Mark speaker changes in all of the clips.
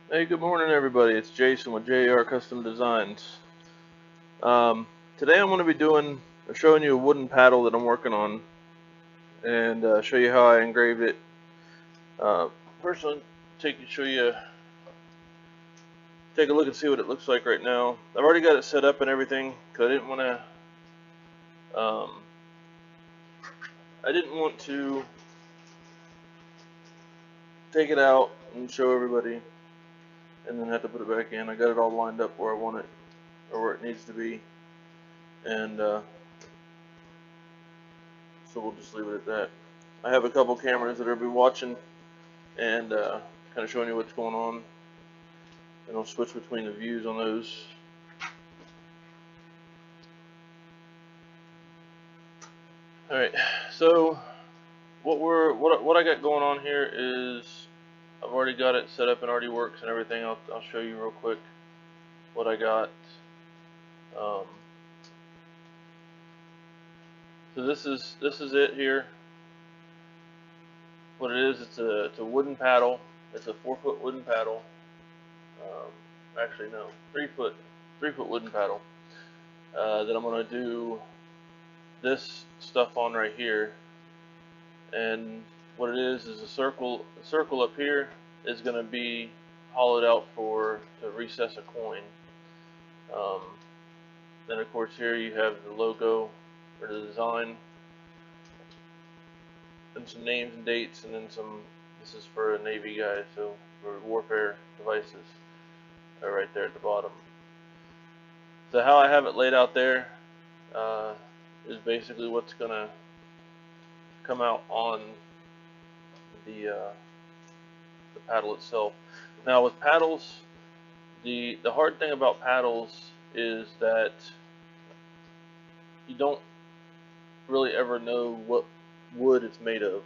Speaker 1: Hey, good morning, everybody. It's Jason with JR Custom Designs. Today I'm going to be showing you a wooden paddle that I'm working on, and show you how I engraved it. First, I'll show you, take a look and see what it looks like right now. I've already got it set up and everything because I didn't want to take it out and show everybody, and then have to put it back in. I got it all lined up where I want it, or where it needs to be, and so we'll just leave it at that. I have a couple cameras that will be watching and kind of showing you what's going on, and I'll switch between the views on those. All right, so what I got going on here is I've already got it set up and already works and everything. I'll show you real quick what I got. Um, so this is it here. What it is, it's a wooden paddle. It's a 4-foot wooden paddle. Actually, no, 3-foot wooden paddle that I'm gonna do this stuff on right here. And what it is a circle. A circle up here is going to be hollowed out to recess a coin. Um, then of course here you have the logo or the design, and some names and dates, and then some. This is for a Navy guy, so for warfare devices, are right there at the bottom. So how I have it laid out there uh, is basically what's going to come out on the paddle itself. Now with paddles, the hard thing about paddles is that you don't really ever know what wood it's made of.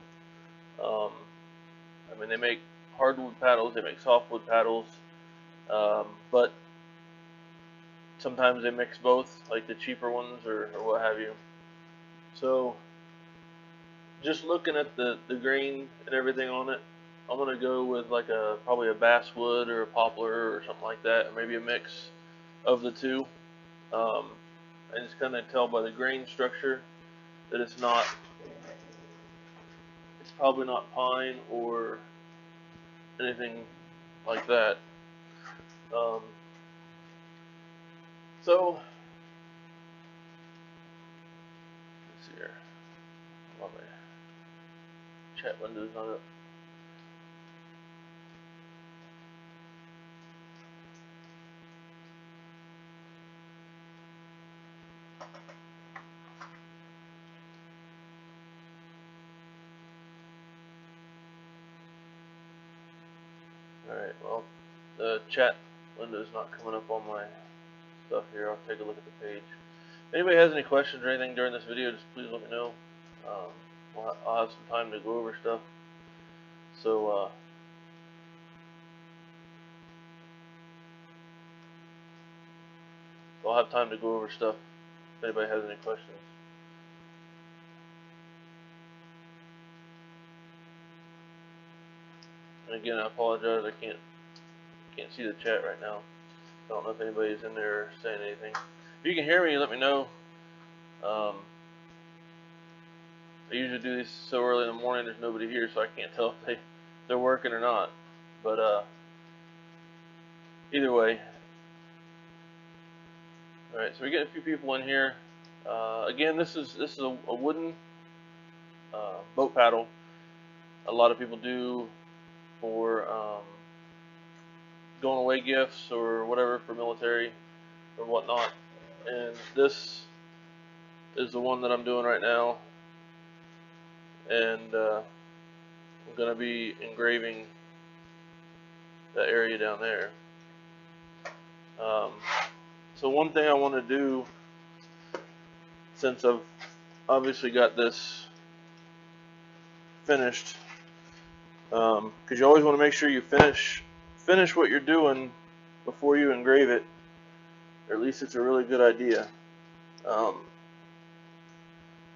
Speaker 1: Um, I mean, they make hardwood paddles, they make softwood paddles, but sometimes they mix both, like the cheaper ones or what have you. So just looking at the grain and everything on it, I'm gonna go with like probably a basswood or a poplar or something like that, or maybe a mix of the two. Um, and just kind of tell by the grain structure that it's probably not pine or anything like that. Um, so let's see here. My chat window's not up. Alright, well, the chat window's not coming up on my stuff here. I'll take a look at the page. If anybody has any questions or anything during this video, just please let me know. I'll have some time to go over stuff. So, I'll have time to go over stuff if anybody has any questions. And again, I apologize, I can't see the chat right now. I don't know if anybody's in there saying anything. If you can hear me, let me know. Um, I usually do these so early in the morning, there's nobody here, so I can't tell if they're working or not. But either way. Alright, so we get a few people in here. Again, this is a wooden boat paddle. A lot of people do for going away gifts or whatever, for military or whatnot. And this is the one that I'm doing right now. And I'm going to be engraving that area down there. So one thing I want to do, since I've obviously got this finished, because you always want to make sure you finish what you're doing before you engrave it, or at least it's a really good idea. And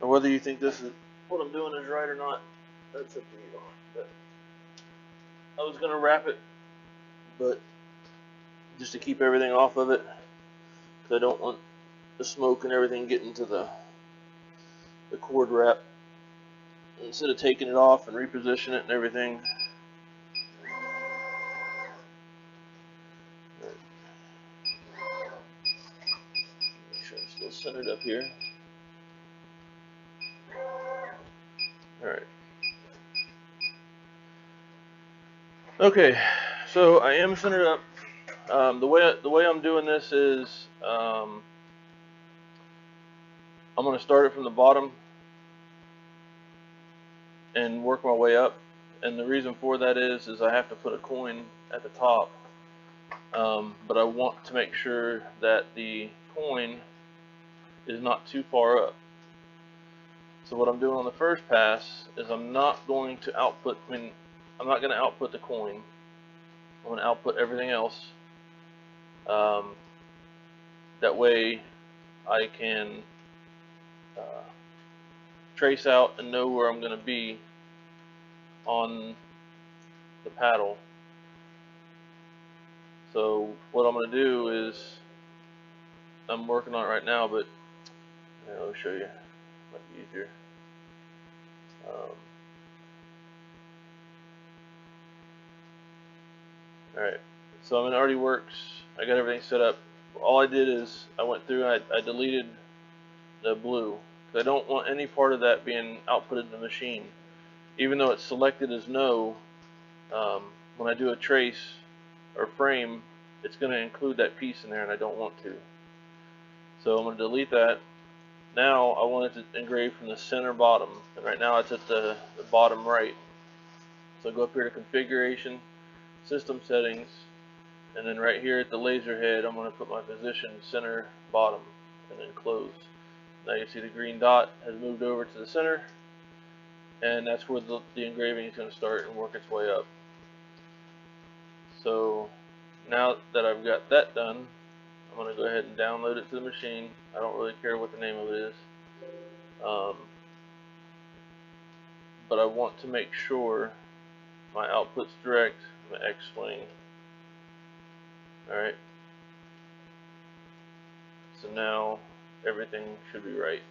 Speaker 1: whether you think this is what I'm doing is right or not, that's up to you. But I was gonna wrap it, but just to keep everything off of it, because I don't want the smoke and everything getting to the cord wrap. Instead of taking it off and reposition it and everything. Make sure I'm still centered up here. Alright. Okay, so I am centered up. The way I'm doing this is I'm going to start it from the bottom and work my way up. And the reason for that is I have to put a coin at the top. But I want to make sure that the coin is not too far up. So what I'm doing on the first pass is I'm not going to output the coin. I'm going to output everything else. That way I can trace out and know where I'm going to be on the paddle. So what I'm going to do is, I'm working on it right now, but let me show you. Might be easier. Alright, so I'm in Already Works. I got everything set up. All I did is I went through and I deleted the blue, because I don't want any part of that being outputted in the machine. Even though it's selected as no, when I do a trace or frame, it's going to include that piece in there, and I don't want to. So I'm going to delete that. Now I want it to engrave from the center bottom, and right now it's at the bottom right. So go up here to Configuration, System Settings, and then right here at the laser head, I'm going to put my position center bottom, and then close. Now you see the green dot has moved over to the center, and that's where the engraving is going to start and work its way up. So now that I've got that done, I'm going to go ahead and download it to the machine. I don't really care what the name of it is, but I want to make sure my output's direct. I'm going to X-swing. Alright, so now everything should be right.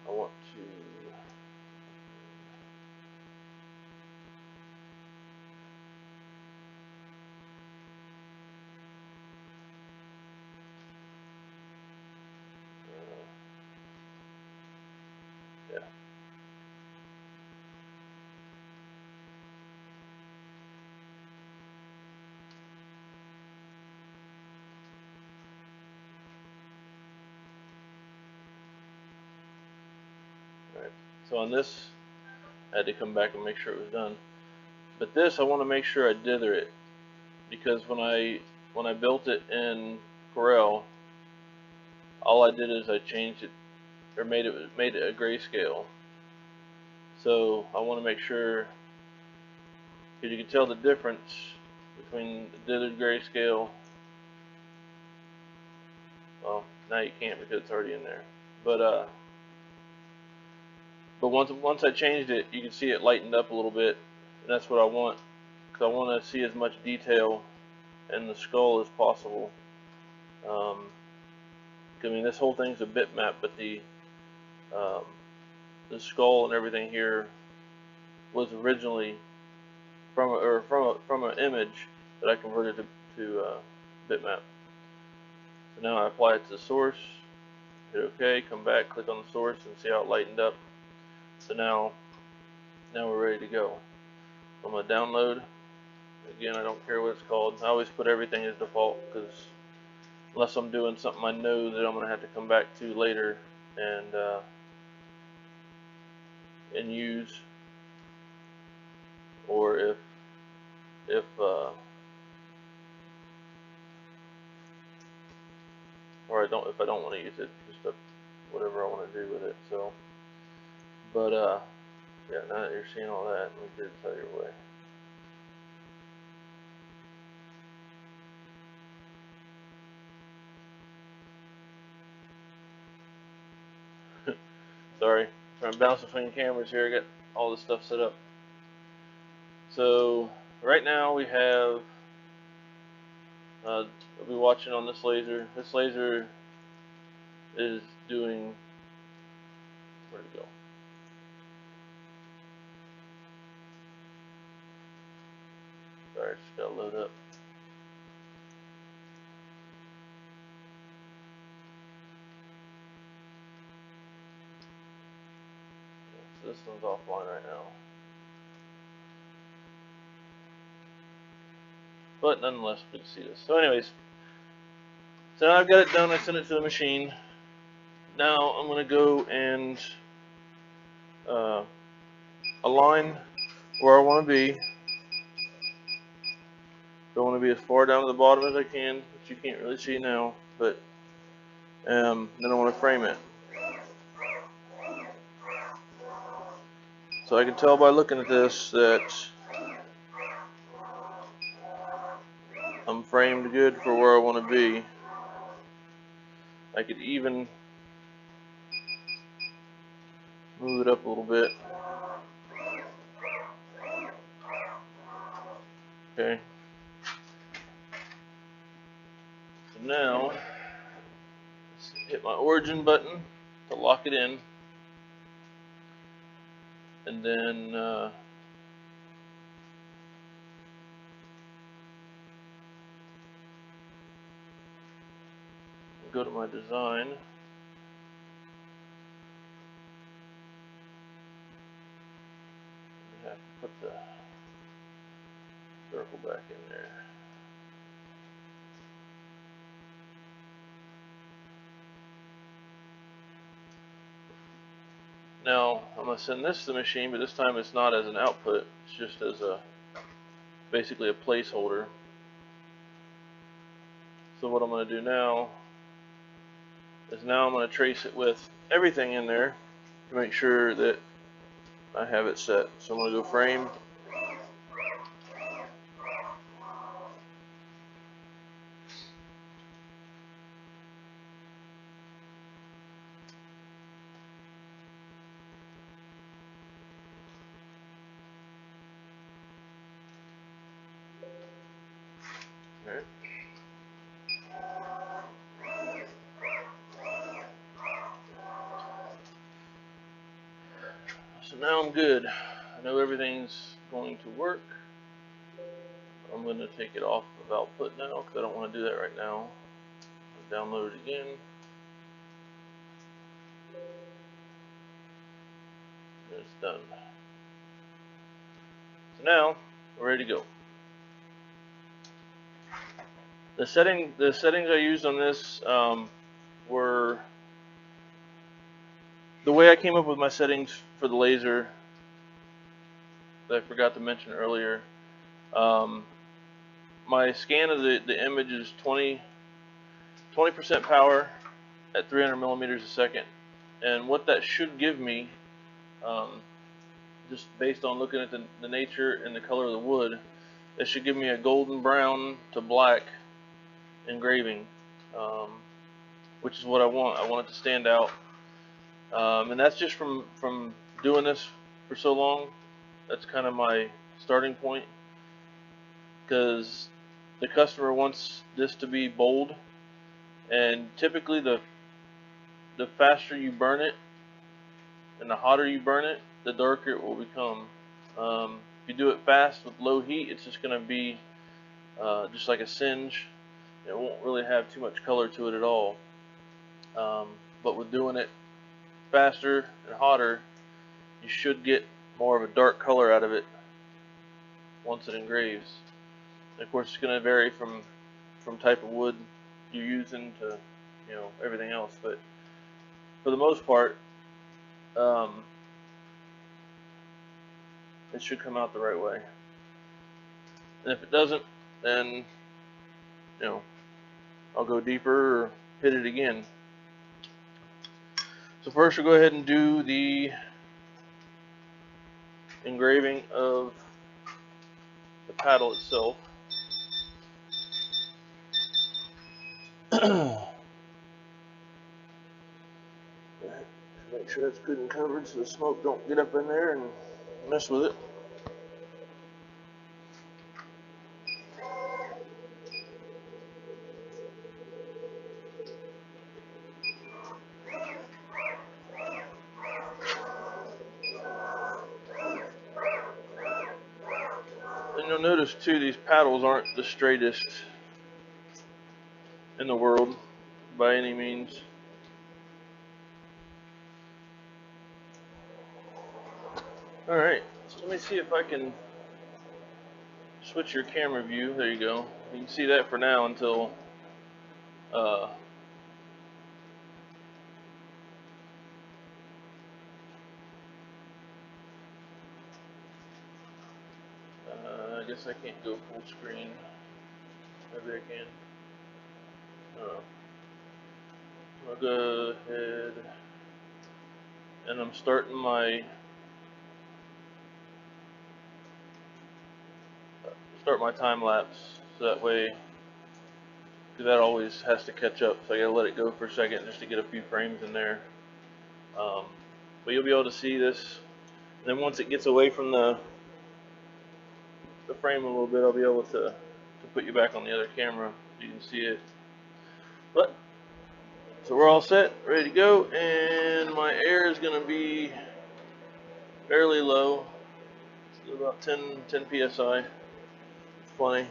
Speaker 1: I want to yeah. Alright, so on this, I had to come back and make sure it was done. But this, I want to make sure I dither it, because when I built it in Corel, all I did is I changed it, or made it a grayscale. So I want to make sure, because you can tell the difference between the dithered grayscale. Well, now you can't because it's already in there. But once I changed it, you can see it lightened up a little bit, and that's what I want, because I want to see as much detail in the skull as possible. I mean, this whole thing's a bitmap, but the skull and everything here was originally from an image that I converted to bitmap. So now I apply it to the source, hit OK, come back, click on the source, and see how it lightened up. So now we're ready to go. I'm going to download. Again, I don't care what it's called. I always put everything as default, because unless I'm doing something I know that I'm going to have to come back to later and use, or if I don't want to use it, just whatever I want to do with it. So, but yeah, now that you're seeing all that, let me get it out of your way. Sorry, I'm bouncing between cameras here. I got all this stuff set up. So right now we have, I'll be watching on this laser. This laser is doing, where'd it go? Sorry, just gotta load up. So this one's offline right now. But nonetheless, we can see this. So anyways, so now I've got it done. I sent it to the machine. Now I'm going to go and align where I want to be. Don't want to be as far down to the bottom as I can, which you can't really see now. But then I want to frame it. So I can tell by looking at this that I'm framed good for where I want to be. I could even move it up a little bit. Okay. So now, let's hit my origin button to lock it in. And then go to my design. I have to put the circle back in there. Now I'm going to send this to the machine, but this time it's not as an output, it's just as a basically a placeholder. So what I'm going to do now is I'm going to trace it with everything in there to make sure that I have it set. So I'm going to go frame. Okay. So now I'm good. I know everything's going to work. I'm going to take it off of output now because I don't want to do that right now. I'll download it again. And it's done. So now we're ready to go. The settings I used on this were the way I came up with my settings for the laser that I forgot to mention earlier. My scan of the image is 20% power at 300 millimeters a second, and what that should give me, just based on looking at the nature and the color of the wood, it should give me a golden brown to black engraving, which is what I want. I want it to stand out, and that's just from doing this for so long. That's kind of my starting point, because the customer wants this to be bold, and typically the faster you burn it and the hotter you burn it, the darker it will become. If you do it fast with low heat, it's just going to be just like a singe. It won't really have too much color to it at all. But with doing it faster and hotter, you should get more of a dark color out of it once it engraves. And of course, it's going to vary from type of wood you're using to everything else, but for the most part, it should come out the right way. And if it doesn't, then I'll go deeper or hit it again. So first we'll go ahead and do the engraving of the paddle itself. Make sure that's good and covered so the smoke don't get up in there and mess with it. you'll notice too, these paddles aren't the straightest in the world by any means. Alright, so let me see if I can switch your camera view. There you go. You can see that for now until I guess I can't go full screen. Maybe I can. I'll go ahead and I'm starting my time lapse, so that way, because that always has to catch up, so I gotta let it go for a second just to get a few frames in there. But you'll be able to see this, and then once it gets away from the frame a little bit, I'll be able to put you back on the other camera so you can see it. But so we're all set, ready to go, and my air is going to be fairly low, it's about 10 psi. It's plenty.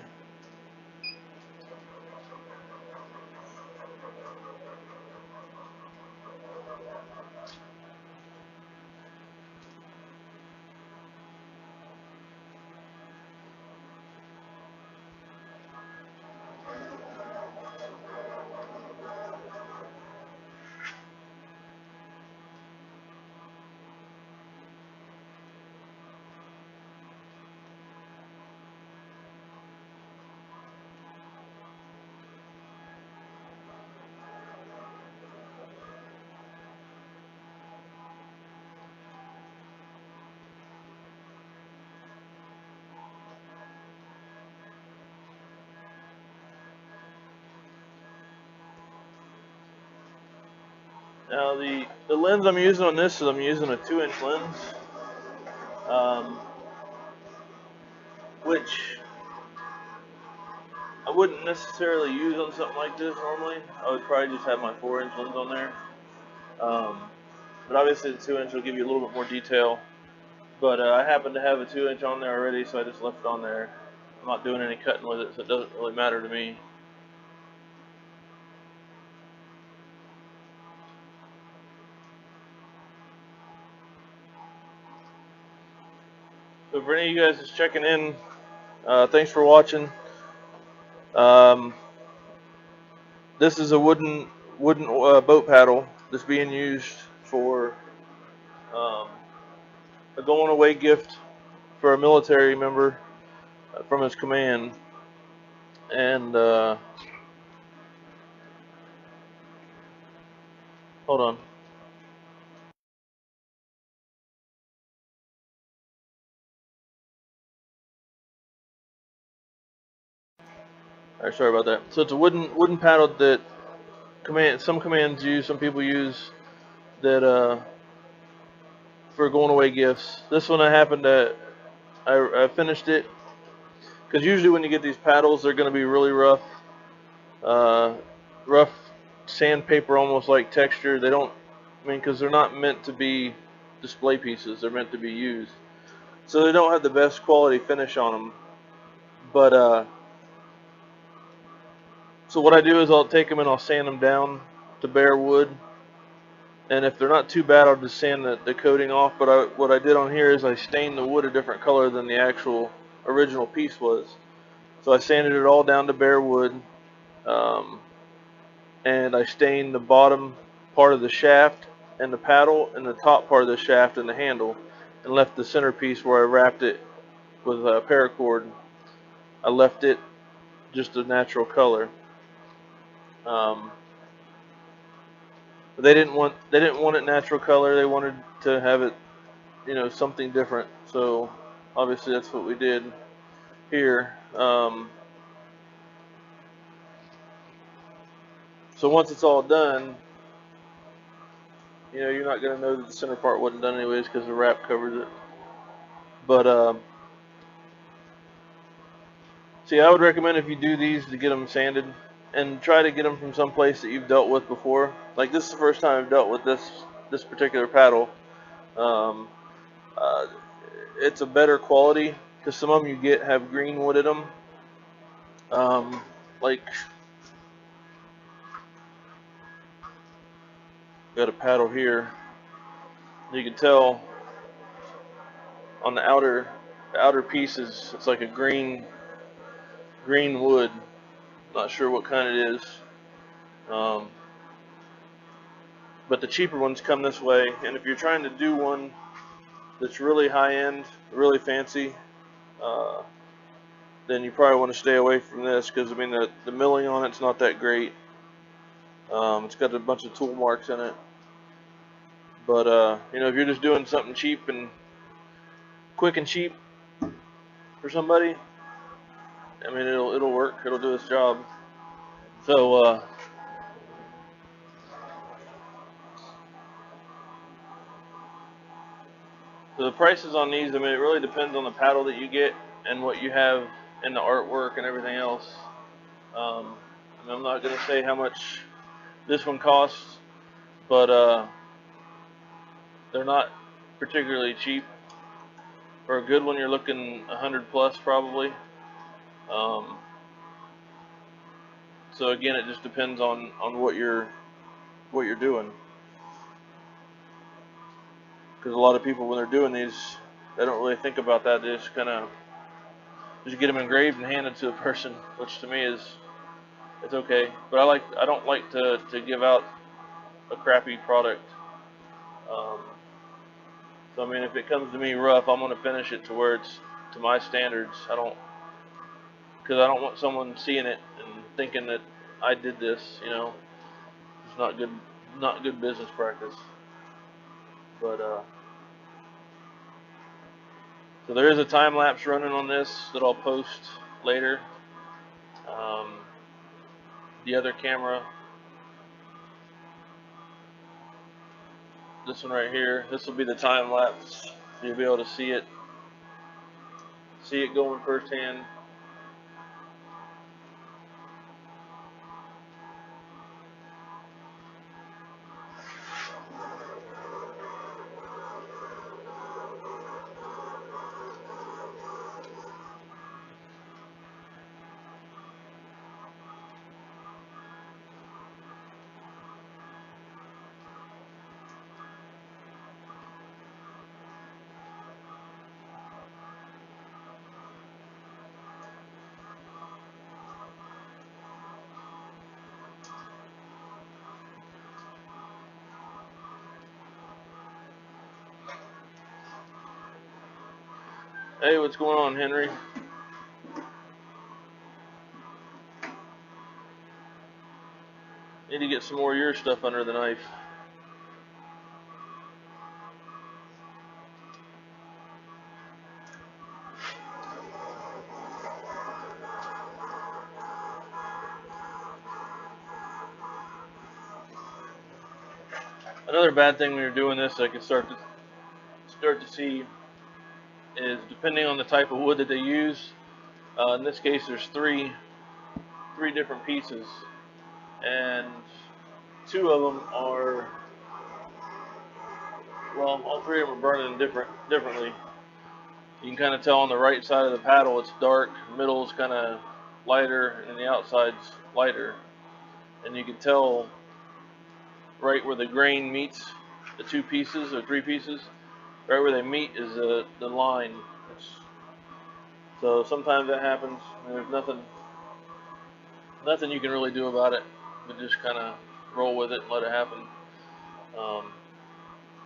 Speaker 1: Now the lens I'm using on this is I'm using a 2-inch lens, which I wouldn't necessarily use on something like this normally. I would probably just have my 4-inch lens on there. But obviously the 2-inch will give you a little bit more detail. But I happen to have a 2-inch on there already, so I just left it on there. I'm not doing any cutting with it, so it doesn't really matter to me. So for any of you guys that's checking in, thanks for watching. This is a wooden boat paddle that's being used for a going away gift for a military member from his command. And hold on. Alright, sorry about that. So it's a wooden paddle that some commands use, some people use, that for going away gifts. This one I finished it, because usually when you get these paddles, they're going to be really rough, rough sandpaper almost like texture. They don't, because they're not meant to be display pieces. They're meant to be used, so they don't have the best quality finish on them. But so what I do is I'll take them and I'll sand them down to bare wood. And if they're not too bad, I'll just sand the coating off. But what I did on here is I stained the wood a different color than the actual original piece was. So I sanded it all down to bare wood, and I stained the bottom part of the shaft and the paddle and the top part of the shaft and the handle, and left the centerpiece where I wrapped it with paracord. I left it just a natural color. But they didn't want it natural color. They wanted to have it, something different. So obviously that's what we did here. So once it's all done, you're not going to know that the center part wasn't done anyways because the wrap covers it. But see, I would recommend if you do these to get them sanded, and try to get them from some place that you've dealt with before. Like, this is the first time I've dealt with this particular paddle. It's a better quality because some of them you get have green wood in them. Like, got a paddle here. You can tell on the outer pieces, it's like a green wood. Not sure what kind it is. Um, but the cheaper ones come this way, and if you're trying to do one that's really high end, really fancy, uh, then you probably want to stay away from this, because I mean the milling on it's not that great. It's got a bunch of tool marks in it. But you know, if you're just doing something cheap and quick and cheap for somebody, I mean it'll work. It'll do its job. So so the prices on these, I mean, it really depends on the paddle that you get and what you have in the artwork and everything else. And I'm not going to say how much this one costs, but they're not particularly cheap. For a good one, you're looking 100 plus probably. Um, so again, it just depends on what you're doing. Because a lot of people, when they're doing these, they don't really think about that. They just kind of just get them engraved and handed to a person, which to me is, it's okay. But I don't like to give out a crappy product. So I mean, if it comes to me rough, I'm gonna finish it to where it's to my standards. Because I don't want someone seeing it and thinking that I did this. You know, it's not good business practice. But so there is a time lapse running on this that I'll post later. Um, the other camera, this one right here, this will be the time lapse. So you'll be able to see it going firsthand. Hey, what's going on, Henry? Need to get some more of your stuff under the knife. Another bad thing when you're doing this, I can start to see, is depending on the type of wood that they use. In this case, there's three different pieces, and two of them are, well, all three of them are burning differently. You can kind of tell on the right side of the paddle it's dark, middle is kind of lighter, and the outside's lighter. And you can tell right where the grain meets the two pieces or three pieces, right where they meet is the line. So sometimes that happens, and there's nothing you can really do about it, but just kind of roll with it and let it happen.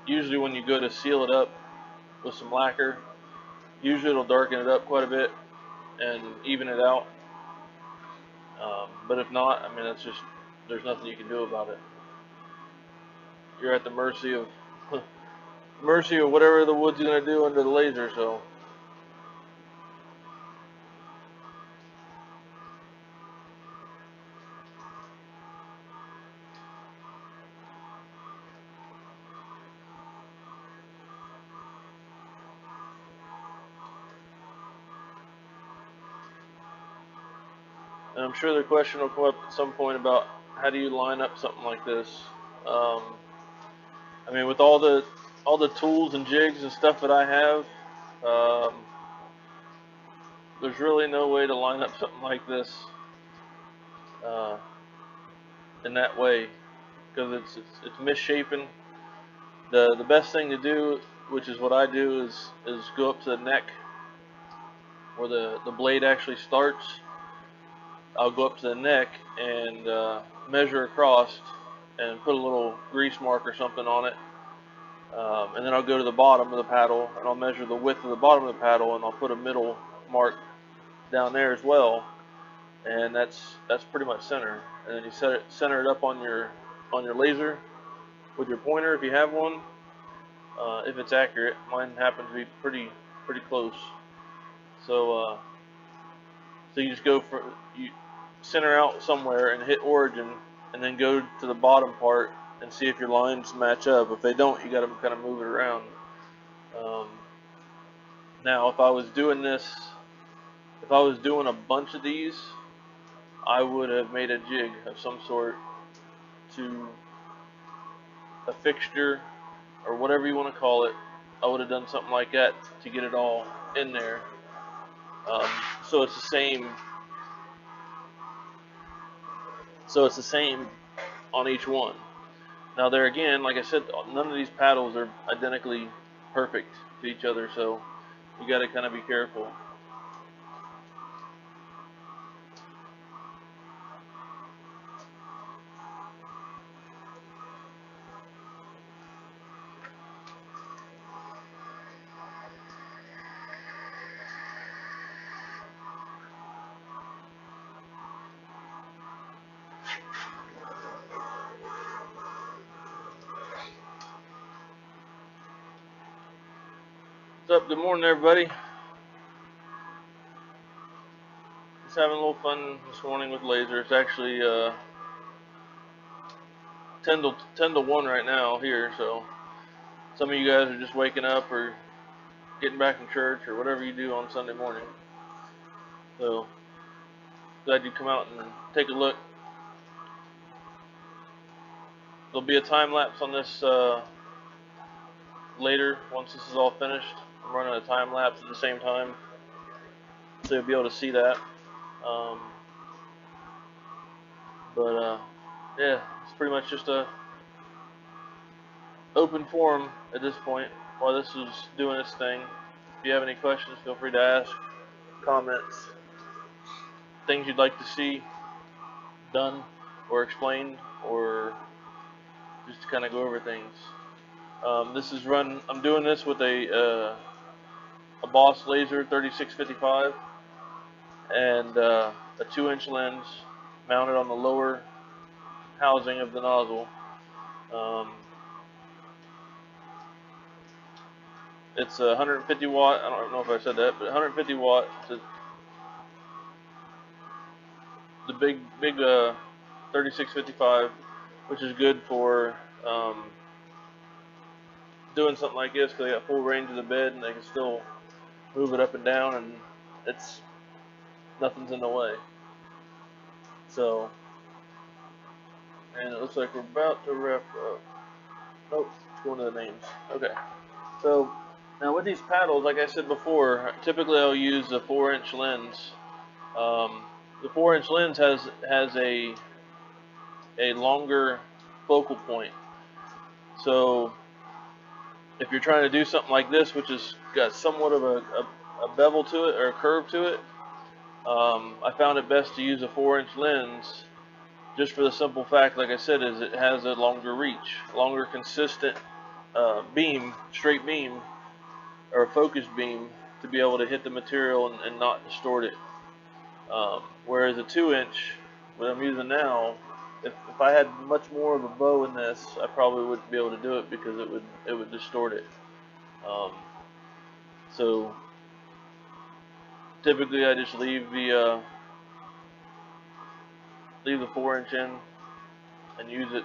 Speaker 1: Usually when you go to seal it up with some lacquer, usually it'll darken it up quite a bit and even it out. But if not, I mean, there's nothing you can do about it. You're at the mercy of whatever the wood's gonna do under the laser. So and I'm sure the question will come up at some point about how do you line up something like this. I mean, with all the tools and jigs and stuff that I have, um, there's really no way to line up something like this uh, in that way, because it's misshapen. The best thing to do, which is what I do, is go up to the neck where the blade actually starts. I'll go up to the neck and measure across and put a little grease mark or something on it. And then I'll go to the bottom of the paddle and I'll measure the width of the bottom of the paddle, and I'll put a middle mark down there as well. And that's pretty much center. And then you center it up on your laser with your pointer if you have one. If it's accurate, mine happens to be pretty close. So so you just you center out somewhere and hit origin, and then go to the bottom part and see if your lines match up. If they don't, you got to kind of move it around. Now, if I was doing a bunch of these, I would have made a jig of some sort to a fixture or whatever you want to call it. I would have done something like that to get it all in there. So it's the same. So it's the same on each one. Now there again, like I said, none of these paddles are identically perfect to each other, so you got to kind of be careful. What's up? Good morning, everybody. Just having a little fun this morning with laser. It's actually 10 to 1 right now here, so some of you guys are just waking up or getting back from church or whatever you do on Sunday morning. So glad you come out and take a look. There'll be a time lapse on this later once this is all finished. I'm running a time lapse at the same time, so you'll be able to see that. Yeah, it's pretty much just a open forum at this point while this is doing its thing. If you have any questions, feel free to ask, comments, things you'd like to see done or explained, or just to kind of go over things. I'm doing this with a Boss Laser 3655 and a 2-inch lens mounted on the lower housing of the nozzle. It's a 150 watt, I don't know if I said that, but 150 watt. The big 3655, which is good for doing something like this because they got full range of the bed and they can still move it up and down, and nothing's in the way. So, and it looks like we're about to wrap up. Nope, it's going to the names. Okay. So now with these paddles, like I said before, typically I'll use a 4-inch lens. The 4-inch lens has a longer focal point. So if you're trying to do something like this, which has got somewhat of a bevel to it or a curve to it, I found it best to use a 4-inch lens, just for the simple fact, like I said, is it has a longer reach, longer consistent beam, straight beam, or a focused beam to be able to hit the material and not distort it. Whereas a 2-inch, what I'm using now, if I had much more of a bow in this, I probably wouldn't be able to do it because it would distort it. So typically I just leave the 4-inch in and use it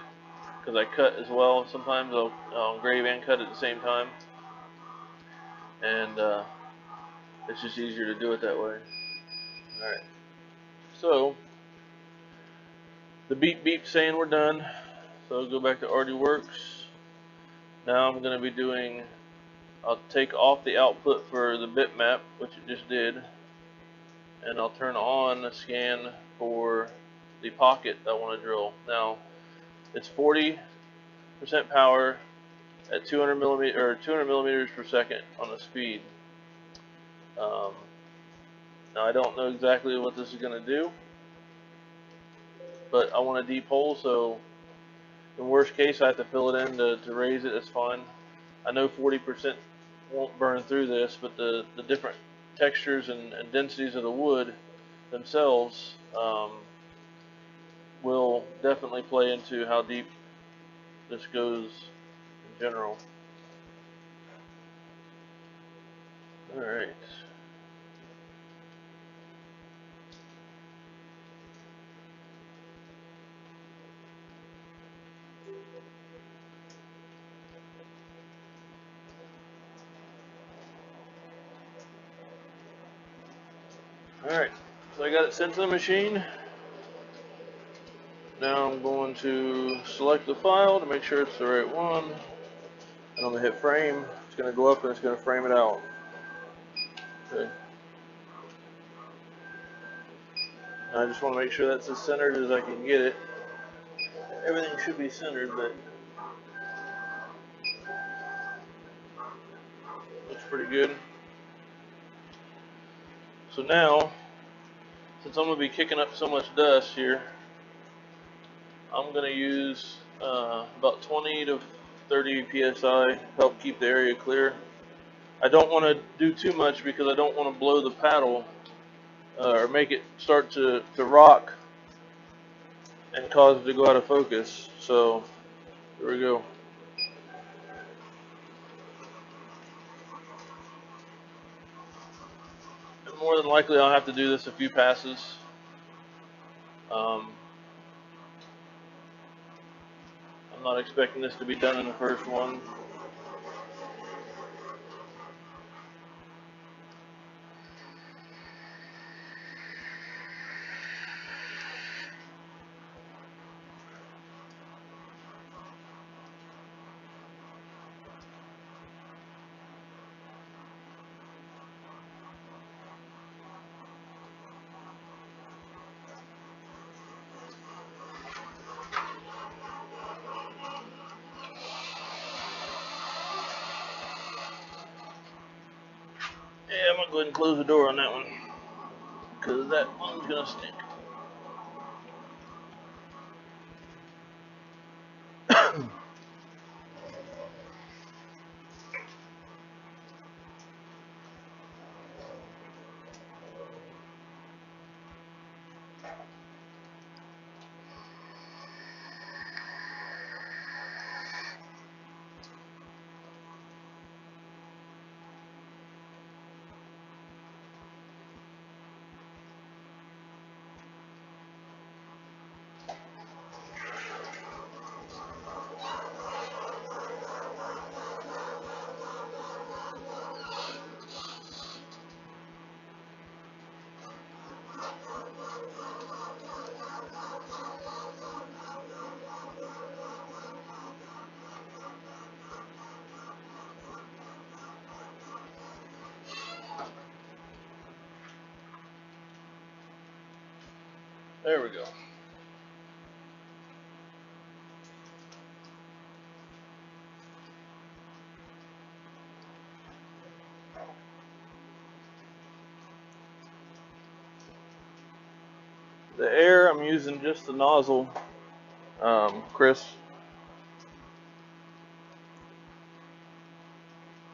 Speaker 1: because I cut as well. Sometimes I'll engrave and cut at the same time, and it's just easier to do it that way. Alright, so the beep saying we're done, so go back to Arty Works. Now I'm going to be I'll take off the output for the bitmap, which it just did, and I'll turn on a scan for the pocket I want to drill. Now it's 40% power at 200 millimeters per second on the speed. Now I don't know exactly what this is going to do, but I want a deep hole, so in worst case I have to fill it in to raise it. That's fine. I know 40% won't burn through this, but the different textures and densities of the wood themselves will definitely play into how deep this goes in general. Alright. Alright, so I got it sent to the machine. Now I'm going to select the file to make sure it's the right one. And I'm going to hit frame. It's going to go up and it's going to frame it out. Okay. I just want to make sure that's as centered as I can get it. Everything should be centered, but looks pretty good. So now, since I'm going to be kicking up so much dust here, I'm going to use about 20 to 30 psi, help keep the area clear. I don't want to do too much because I don't want to blow the paddle or make it start to rock and cause it to go out of focus. So here we go. And more than likely I'll have to do this a few passes. I'm not expecting this to be done in the first one. Yeah, I'm going to go ahead and close the door on that one, because that one's going to stink. There we go. The air, I'm using just the nozzle, Chris.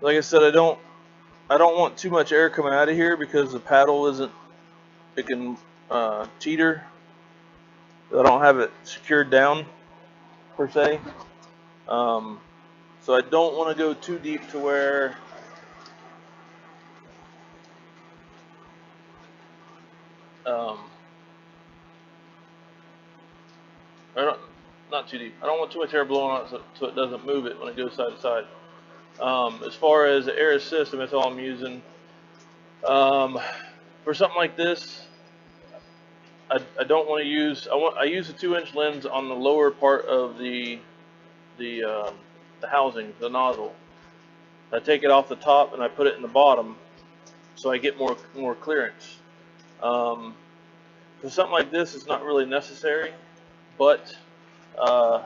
Speaker 1: Like I said, I don't want too much air coming out of here because the paddle isn't. It can teeter. I don't have it secured down per se. So I don't want to go too deep to where not too deep. I don't want too much air blowing out so it doesn't move it when it goes side to side. As far as the air assist, that's all I'm using. For something like this, I don't want to use. I use a 2-inch lens on the lower part of the housing, the nozzle. I take it off the top and I put it in the bottom, so I get more clearance. For something like this, it's not really necessary, but uh,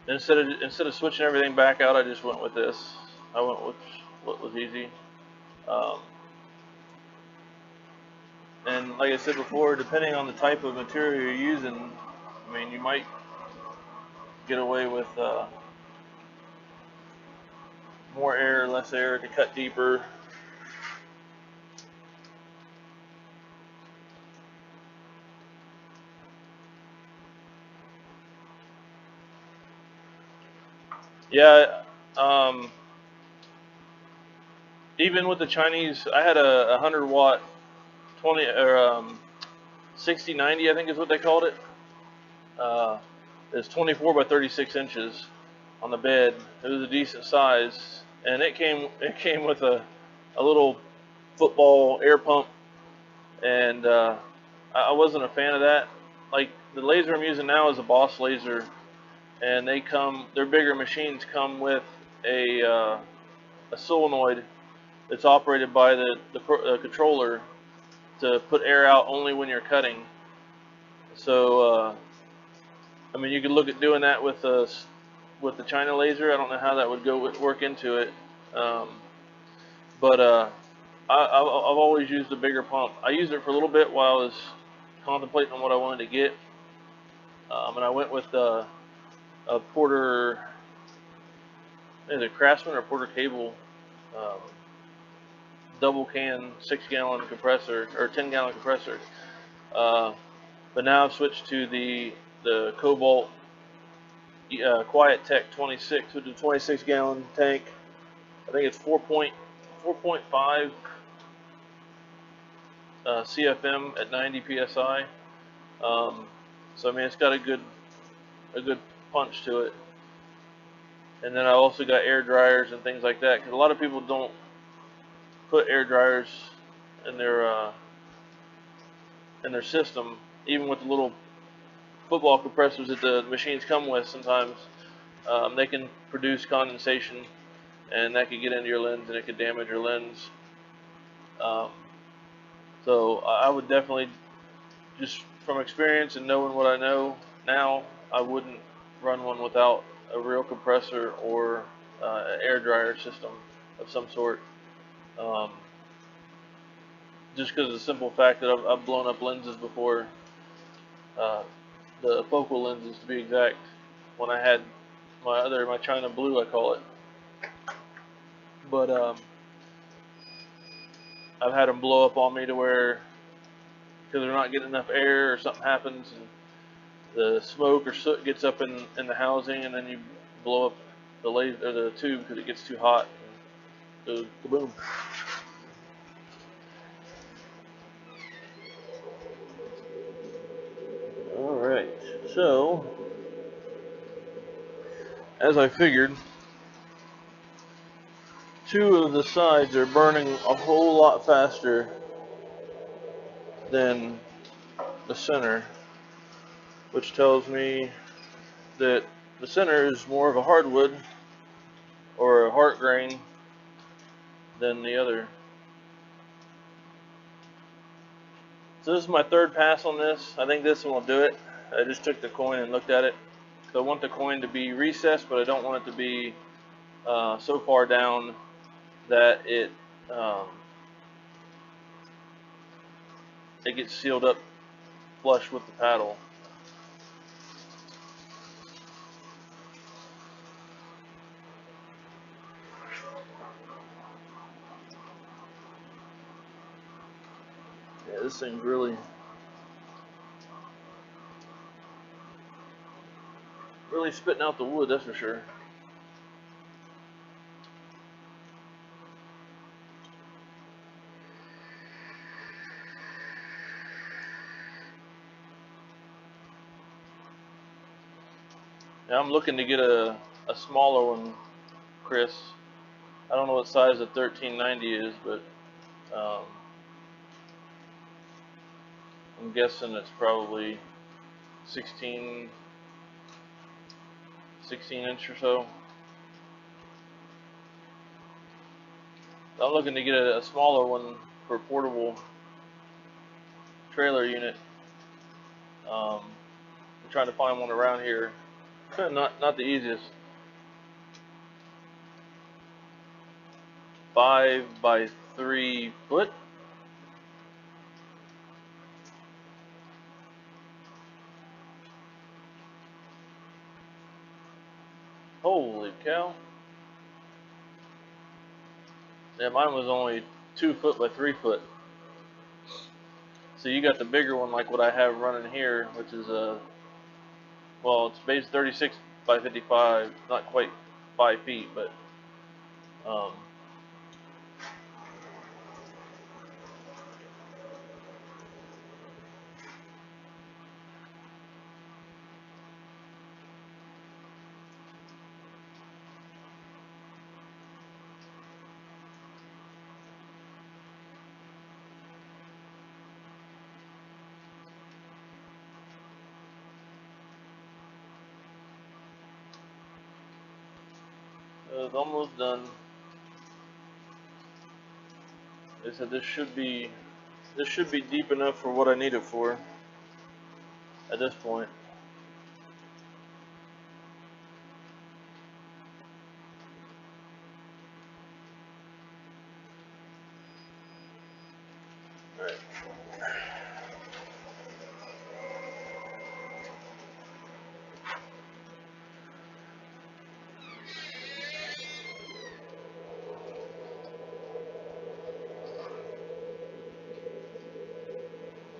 Speaker 1: instead of switching everything back out, I just went with this. I went with what was easy. Um, and like I said before, depending on the type of material you're using, I mean, you might get away with more air, less air to cut deeper. Yeah, um, even with the Chinese, I had a 100 watt 20 or 6090, I think is what they called it. Uh, it's 24 by 36 inches on the bed. It was a decent size, and it came with a little football air pump, and I wasn't a fan of that. Like the laser I'm using now is a Boss laser, and their bigger machines come with a solenoid that's operated by the controller to put air out only when you're cutting. So I mean, you could look at doing that with the China laser. I don't know how that would work into it, um, but I've always used a bigger pump. I used it for a little bit while I was contemplating on what I wanted to get, and I went with a Porter, is it Craftsman or Porter Cable, um, double can 6-gallon compressor or 10-gallon compressor. Uh, but now I've switched to the Cobalt Quiet Tech 26, which is a 26-gallon tank. I think it's 4.5 CFM at 90 psi. So I mean, it's got a good punch to it. And then I also got air dryers and things like that, because a lot of people don't put air dryers in their system, even with the little football compressors that the machines come with. Sometimes they can produce condensation, and that could get into your lens and it could damage your lens. Um, so I would definitely, just from experience and knowing what I know now, I wouldn't run one without a real compressor or an air dryer system of some sort. Um, just because of the simple fact that I've blown up lenses before, uh, the focal lenses to be exact, when I had my China Blue, I call it. But I've had them blow up on me to where, because they're not getting enough air or something happens and the smoke or soot gets up in the housing, and then you blow up the laser or the tube because it gets too hot and goes kaboom. Alright, so as I figured, two of the sides are burning a whole lot faster than the center, which tells me that the center is more of a hardwood or a heart grain than the other. So this is my third pass on this. I think this one will do it. I just took the coin and looked at it. So I want the coin to be recessed, but I don't want it to be so far down that um, it gets sealed up flush with the paddle. Yeah, this thing's really spitting out the wood, that's for sure. Now I'm looking to get a smaller one, Chris. I don't know what size the 1390 is, but I'm guessing it's probably 16 inch or so. I'm looking to get a smaller one for a portable trailer unit. I'm trying to find one around here. Not the easiest. 5 by 3 foot. Holy cow. Yeah, mine was only 2 foot by 3 foot. So you got the bigger one like what I have running here, which is well, it's base 36 by 55, not quite 5 feet, but it's almost done. They said this should be deep enough for what I need it for at this point. Alright.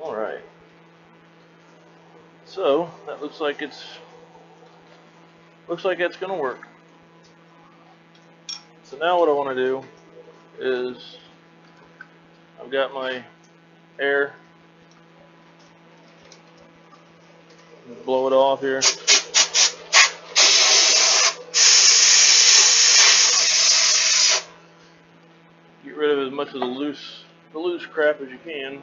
Speaker 1: Alright. So that looks like that's gonna work. So now what I want to do is I've got my air. Blow it off here. Get rid of as much of the loose crap as you can.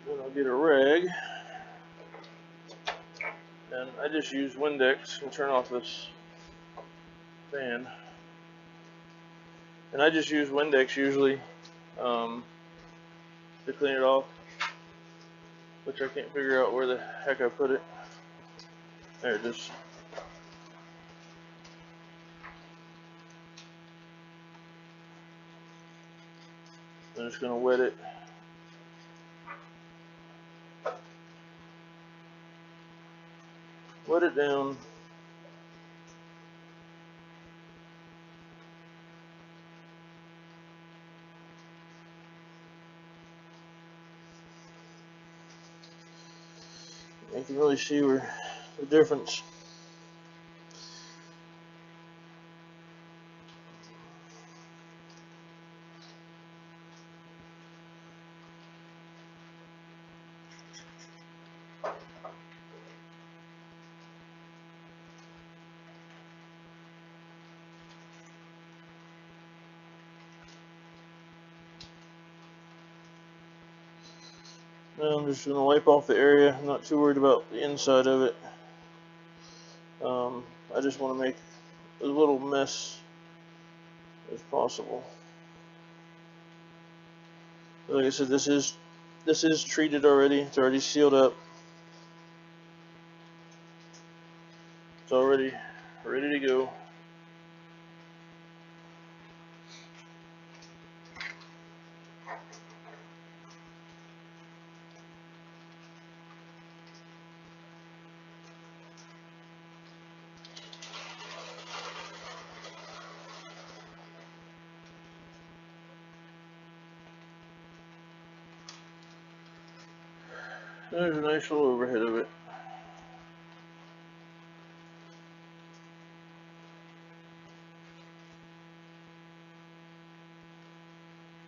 Speaker 1: Then I'll get a rag, and I just use Windex and turn off this fan. And I just use Windex usually to clean it off, which I can't figure out where the heck I put it. There it is. I'm just going to wet it. Wet it down. You can really see where the difference. Now I'm just going to wipe off the area. I'm not too worried about the inside of it. I just want to make as little mess as possible. Like I said, this is treated already. It's already sealed up. It's already ready to go. There's a nice little overhead of it.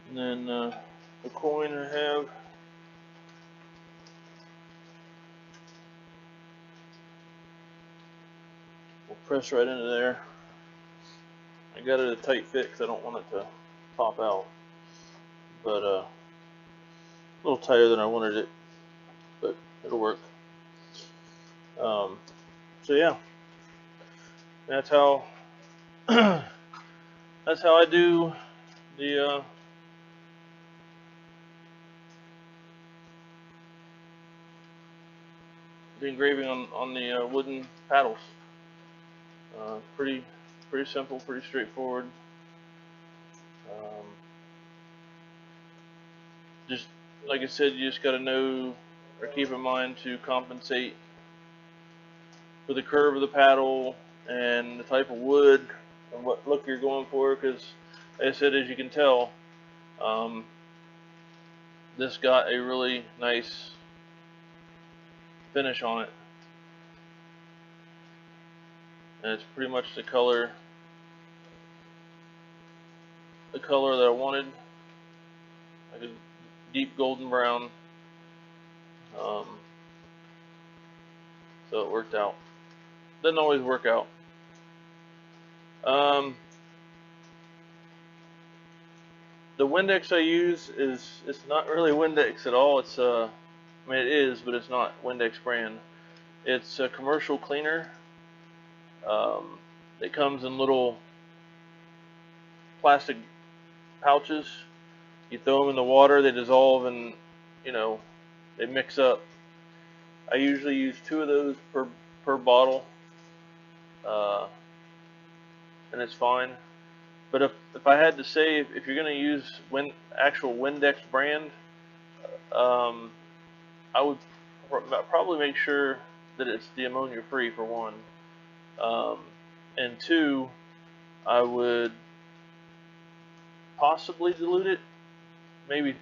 Speaker 1: And then the coin I have, will press right into there. I got it a tight fit because I don't want it to pop out, but a little tighter than I wanted it, but it'll work. So yeah, that's how that's how I do the engraving on the wooden paddles. Pretty simple, pretty straightforward. Um, just like I said, you just got to know or keep in mind to compensate for the curve of the paddle and the type of wood and what look you're going for. Because, like I said, as you can tell, um, this got a really nice finish on it, and it's pretty much the color that I wanted, like a deep golden brown. Um, so it worked out. Doesn't always work out. Um, the Windex I use it's not really Windex at all. It's I mean it is, but it's not Windex brand. It's a commercial cleaner. Um, it comes in little plastic pouches. You throw them in the water, they dissolve, and you know they mix up. I usually use 2 of those per bottle, uh, and it's fine. But if I had to say, if you're going to use actual Windex brand, um, I would probably make sure that it's the ammonia free for one, and 2, I would possibly dilute it, maybe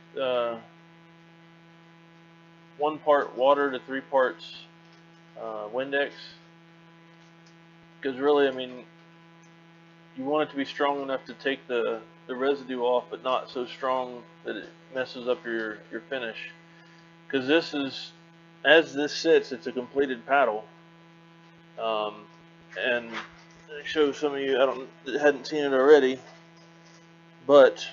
Speaker 1: 1 part water to 3 parts Windex, because really, I mean, you want it to be strong enough to take the residue off, but not so strong that it messes up your finish. Because this is, as this sits, it's a completed paddle, and I show some of you that hadn't seen it already, but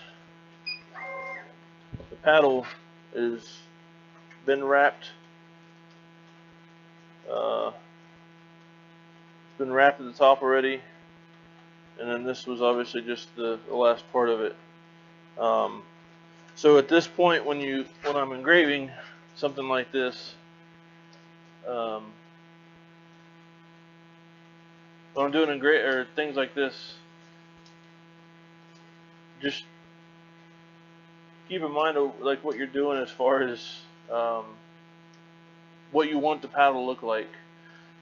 Speaker 1: the paddle is been wrapped. It's been wrapped at the top already, and then this was obviously just the last part of it. So at this point, when I'm engraving something like this, when I'm doing or things like this, just keep in mind like what you're doing as far as what you want the paddle to look like.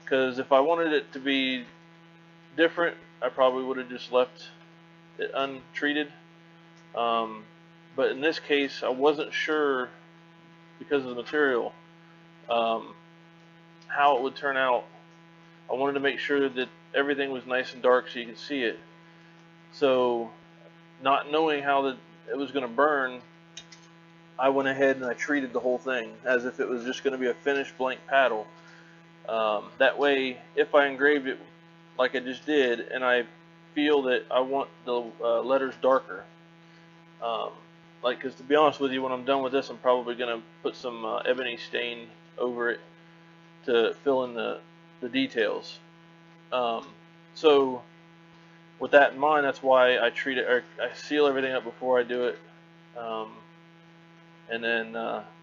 Speaker 1: Because if I wanted it to be different, I probably would have just left it untreated. But in this case, I wasn't sure, because of the material, how it would turn out. I wanted to make sure that everything was nice and dark so you could see it. So, not knowing how it was going to burn, I went ahead and I treated the whole thing as if it was just going to be a finished blank paddle. That way, if I engraved it like I just did, and I feel that I want the letters darker, because to be honest with you, when I'm done with this, I'm probably going to put some ebony stain over it to fill in the details. So with that in mind, that's why I treat it, or I seal everything up before I do it, and then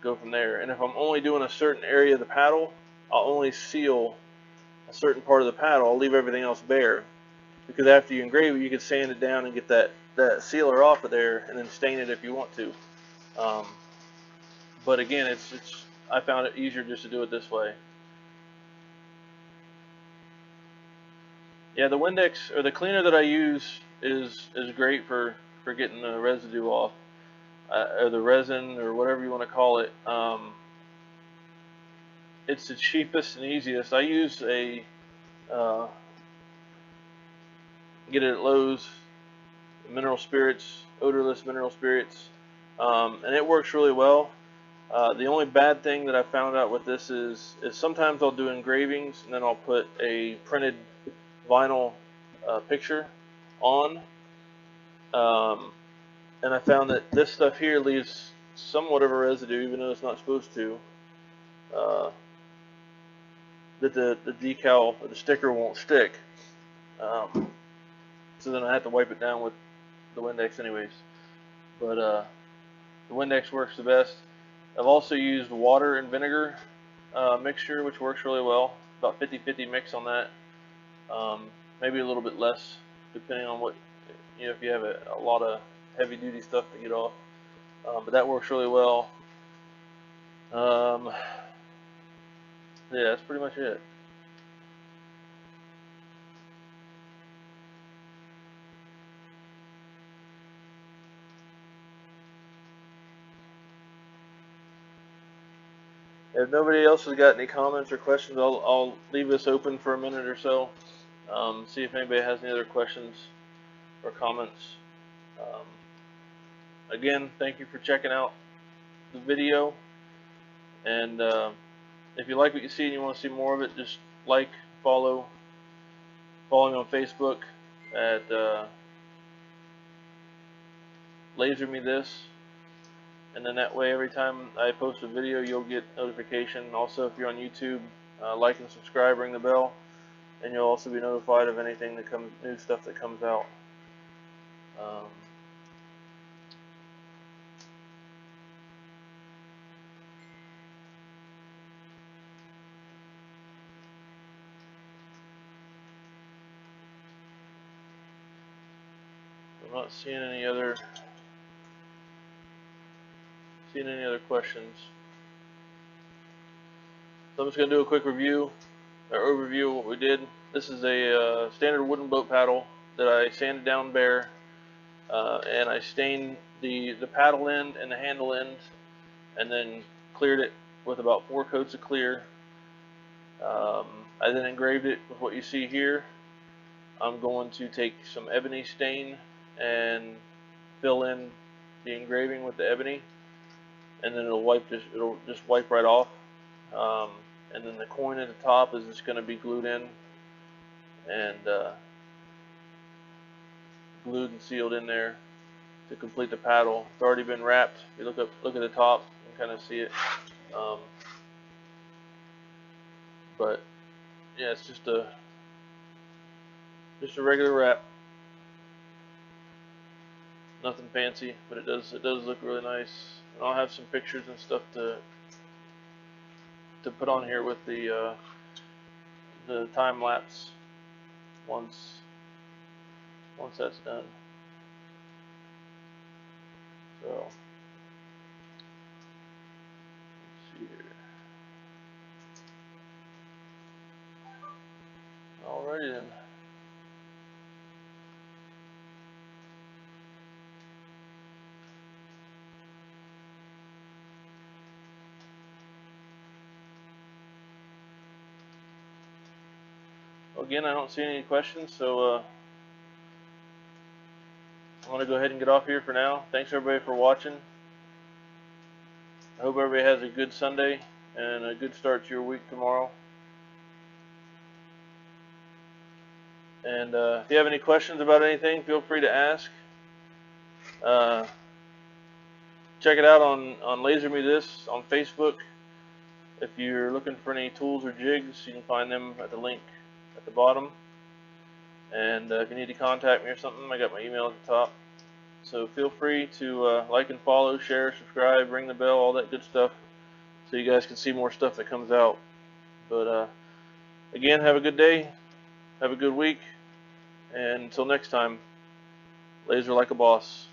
Speaker 1: go from there. And if I'm only doing a certain area of the paddle, I'll only seal a certain part of the paddle. I'll leave everything else bare, because after you engrave it, you can sand it down and get that sealer off of there, and then stain it if you want to. But again, I found it easier just to do it this way. Yeah, the Windex or the cleaner that I use is great for getting the residue off, or the resin, or whatever you want to call it. It's the cheapest and easiest. I use a get it at Lowe's, mineral spirits, odorless mineral spirits, and it works really well. The only bad thing that I found out with this is sometimes I'll do engravings and then I'll put a printed vinyl picture on, and I found that this stuff here leaves somewhat of a residue, even though it's not supposed to. that the decal or the sticker won't stick. So then I have to wipe it down with the Windex anyways. But the Windex works the best. I've also used water and vinegar mixture, which works really well. About 50-50 mix on that. Maybe a little bit less, depending on what, if you have a lot of heavy duty stuff to get off. But that works really well. Yeah, that's pretty much it. If nobody else has got any comments or questions, I'll leave this open for a minute or so. See if anybody has any other questions or comments. Again, thank you for checking out the video. And if you like what you see and you want to see more of it, just like, follow me on Facebook at Laser Me This. And then that way, every time I post a video, you'll get notification. Also, if you're on YouTube, like and subscribe, ring the bell, and you'll also be notified of anything that comes, new stuff that comes out. I'm not seeing any other questions. So I'm just going to do a quick review, or overview of what we did. This is a standard wooden boat paddle that I sanded down bare, and I stained the paddle end and the handle end, and then cleared it with about 4 coats of clear. I then engraved it with what you see here. I'm going to take some ebony stain and fill in the engraving with the ebony, and then it'll just wipe right off. And then the coin at the top is just going to be glued in and glued and sealed in there to complete the paddle. It's already been wrapped. If you look at the top, you can kind of see it. But yeah, it's just a regular wrap. Nothing fancy, but it does look really nice. And I'll have some pictures and stuff to put on here with the time lapse once that's done. So let's see here. Alrighty then. Again, I don't see any questions, so I'm going to go ahead and get off here for now. Thanks everybody for watching. I hope everybody has a good Sunday and a good start to your week tomorrow. And if you have any questions about anything, feel free to ask. Check it out on Laser Me This on Facebook. If you're looking for any tools or jigs, you can find them at the link at the bottom. And if you need to contact me or something, I got my email at the top. So feel free to like and follow, share, subscribe, ring the bell, all that good stuff, so you guys can see more stuff that comes out. But again, have a good day, have a good week, and until next time, laser like a boss.